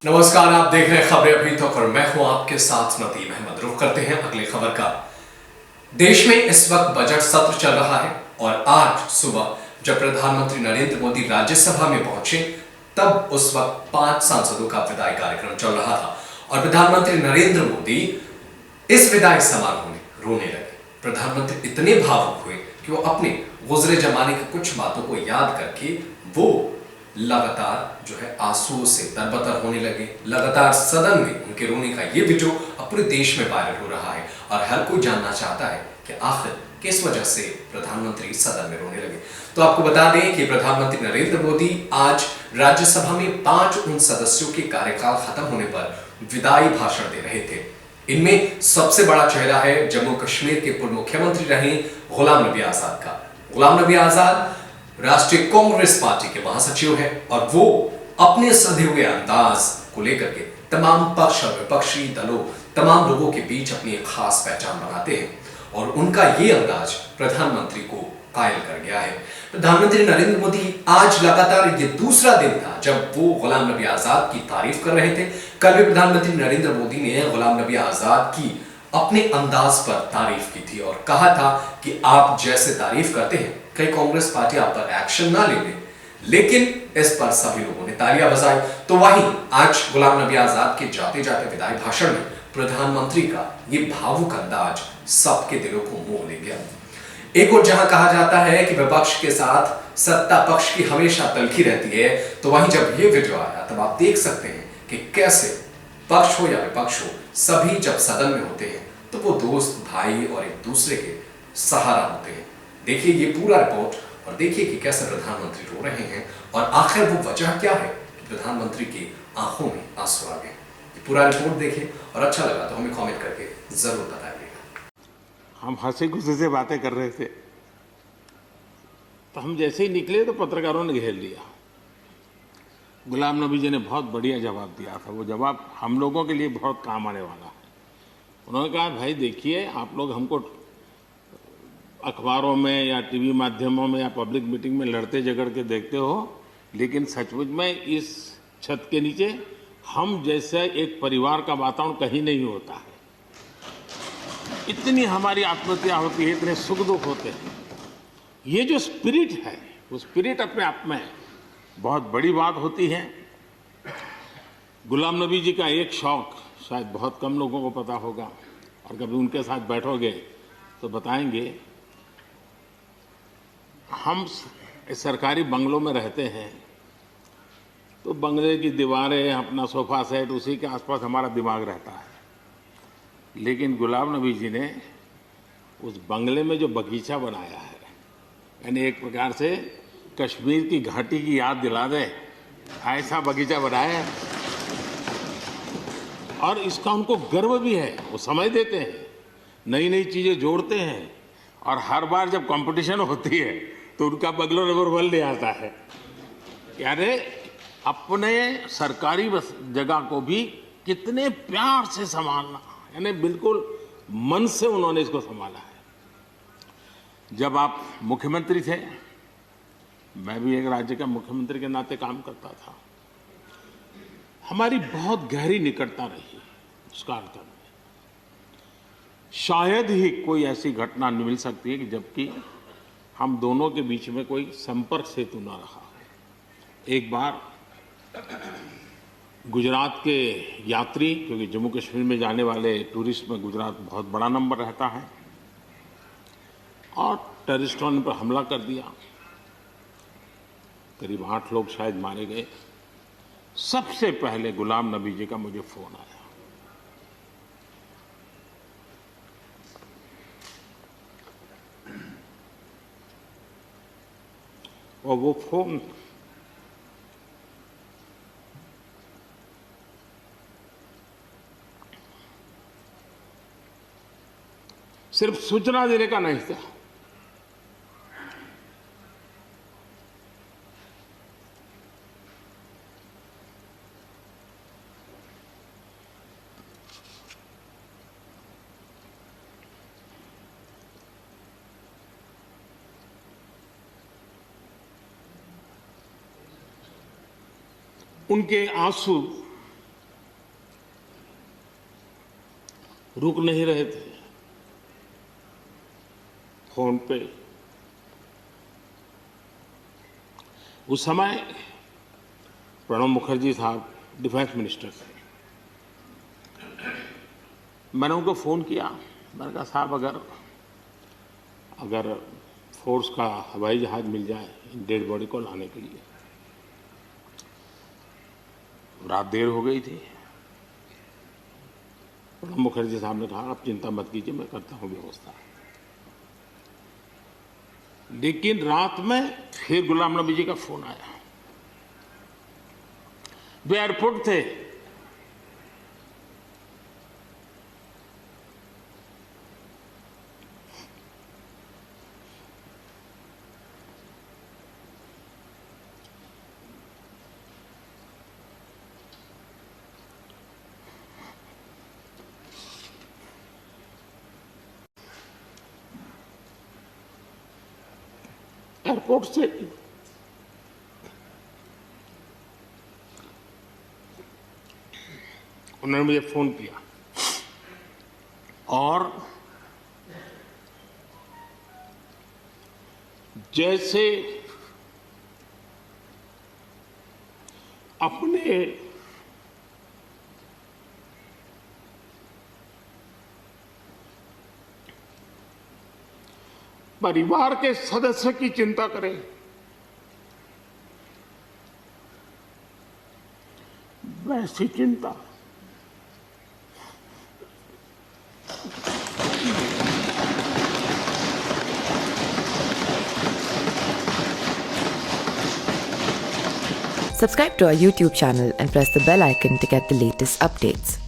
नमस्कार, आप देख रहे हैं खबरें अभी तक और मैं हूं आपके साथ नदीम अहमद। रुख करते हैं अगले खबर का। देश में इस वक्त बजट सत्र चल रहा है और आज सुबह जब प्रधानमंत्री नरेंद्र मोदी राज्यसभा में पहुंचे तब उस वक्त 5 सांसदों का विदाई कार्यक्रम चल रहा था और प्रधानमंत्री नरेंद्र मोदी इस विदाई समारोह में रोने लगे। प्रधानमंत्री इतने भावुक हुए कि वो अपने गुजरे जमाने की कुछ बातों को याद करके वो लगातार जो है आंसुओं से तरबतर होने लगे। लगातार सदन में उनके रोने का ये वीडियो अब पूरे देश में वायरल हो रहा है और हर कोई जानना चाहता है कि आखिर किस वजह से प्रधानमंत्री सदन में रोने लगे। तो आपको बता दें कि प्रधानमंत्री नरेंद्र मोदी आज राज्यसभा में 5 उन सदस्यों के कार्यकाल खत्म होने पर विदाई भाषण दे रहे थे। इनमें सबसे बड़ा चेहरा है जम्मू कश्मीर के पूर्व मुख्यमंत्री रहे गुलाम नबी आजाद का। गुलाम नबी आजाद राष्ट्रीय कांग्रेस पार्टी के महासचिव हैं और वो अपने सधे हुए अंदाज को लेकर के तमाम पक्ष और विपक्षी दलों, तमाम लोगों के बीच अपनी एक खास पहचान बनाते हैं और उनका ये अंदाज प्रधानमंत्री को कायल कर गया है। प्रधानमंत्री नरेंद्र मोदी आज लगातार ये दूसरा दिन था जब वो गुलाम नबी आजाद की तारीफ कर रहे थे। कल भी प्रधानमंत्री नरेंद्र मोदी ने गुलाम नबी आजाद की अपने अंदाज पर तारीफ की थी और कहा था कि आप जैसे तारीफ करते हैं कहीं कांग्रेस पार्टी आप पर एक्शन ना ले ले, लेकिन इस पर सभी लोगों ने तालियां बजाई। तो वहीं आज गुलाम नबी आजाद के जाते जाते विदाई भाषण में प्रधानमंत्री का ये भावुक अंदाज सबके दिलों को मोह ले गया। एक और जहां कहा जाता है कि विपक्ष के साथ सत्ता पक्ष की हमेशा तलखी रहती है, तो वहीं जब ये वीडियो आया तब आप देख सकते हैं कि कैसे पक्ष हो या विपक्ष हो, सभी जब सदन में होते हैं तो वो दोस्त, भाई और एक दूसरे के सहारा होते हैं। देखिए ये पूरा रिपोर्ट और देखिए कि कैसे प्रधानमंत्री रो रहे हैं और आखिर वो वजह क्या है कि प्रधानमंत्री की आंखों में आंसू आ गए। ये पूरा रिपोर्ट देखिए और अच्छा लगा तो हमें कमेंट करके जरूर बताइएगा। हम हंसी खुशी से बातें कर रहे थे तो हम जैसे ही निकले तो पत्रकारों ने घेर लिया। गुलाम नबी जी ने बहुत बढ़िया जवाब दिया था। वो जवाब हम लोगों के लिए बहुत काम आने वाला है। उन्होंने कहा, भाई देखिए, आप लोग हमको अखबारों में या टीवी माध्यमों में या पब्लिक मीटिंग में लड़ते झगड़ के देखते हो, लेकिन सचमुच में इस छत के नीचे हम जैसे एक परिवार का वातावरण कहीं नहीं होता है। इतनी हमारी आत्महत्या होती है, इतने सुख दुख होते हैं। ये जो स्पिरिट है, वो स्पिरिट अपने आप में बहुत बड़ी बात होती है। गुलाम नबी जी का एक शौक शायद बहुत कम लोगों को पता होगा और कभी उनके साथ बैठोगे तो बताएंगे। हम सरकारी बंगलों में रहते हैं तो बंगले की दीवारें, अपना सोफा सेट, उसी के आसपास हमारा दिमाग रहता है। लेकिन गुलाम नबी जी ने उस बंगले में जो बगीचा बनाया है, यानी एक प्रकार से कश्मीर की घाटी की याद दिला दे ऐसा बगीचा बनाया है। और इसका उनको गर्व भी है। वो समय देते हैं, नई नई चीज़ें जोड़ते हैं और हर बार जब कंपटीशन होती है तो उनका बंगलो नंबर 1 ले आता है। यानी अपने सरकारी जगह को भी कितने प्यार से संभालना, यानी बिल्कुल मन से उन्होंने इसको संभाला है। जब आप मुख्यमंत्री थे, मैं भी एक राज्य का मुख्यमंत्री के नाते काम करता था, हमारी बहुत गहरी निकटता रही उस कालखंड में। शायद ही कोई ऐसी घटना मिल सकती है कि जबकि हम दोनों के बीच में कोई संपर्क सेतु न रहा। एक बार गुजरात के यात्री, क्योंकि जम्मू कश्मीर में जाने वाले टूरिस्ट में गुजरात बहुत बड़ा नंबर रहता है, और टेररिस्टों ने पर हमला कर दिया। करीब 8 लोग शायद मारे गए। सबसे पहले गुलाम नबी जी का मुझे फोन आया। और वो फोन सिर्फ सूचना देने का नहीं था, उनके आंसू रुक नहीं रहे थे फोन पे। उस समय प्रणब मुखर्जी साहब डिफेंस मिनिस्टर थे। मैंने उनको फोन किया, मैंने कहा साहब अगर फोर्स का हवाई जहाज मिल जाए डेड बॉडी को लाने के लिए। रात देर हो गई थी। प्रणब मुखर्जी साहब ने कहा आप चिंता मत कीजिए, मैं करता हूं व्यवस्था। लेकिन रात में फिर गुलाम नबी जी का फोन आया। वे एयरपोर्ट थे। एयरपोर्ट से उन्होंने मुझे फोन किया और जैसे अपने परिवार के सदस्य की चिंता करें, वैसी चिंता Subscribe to our YouTube channel and press the bell icon to get the latest updates.